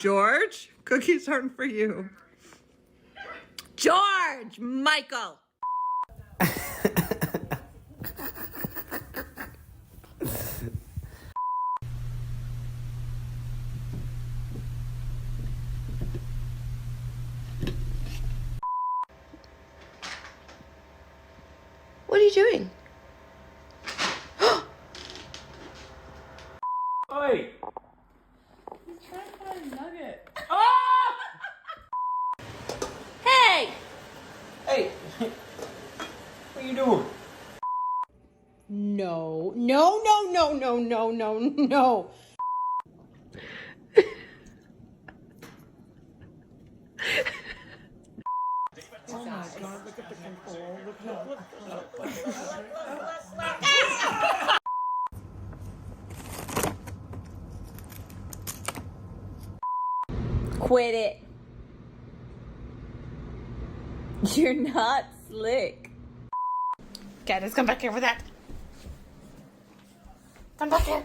George, cookies aren't for you. George! Michael! What are you doing? Oi! He's trying to find a nugget. Oh! Hey! Hey! What are you doing? No, no, no, no, no, no, no, no. Oh my God, look at the control. Quit it. You're not slick. Candace, come back here with that. Come back here.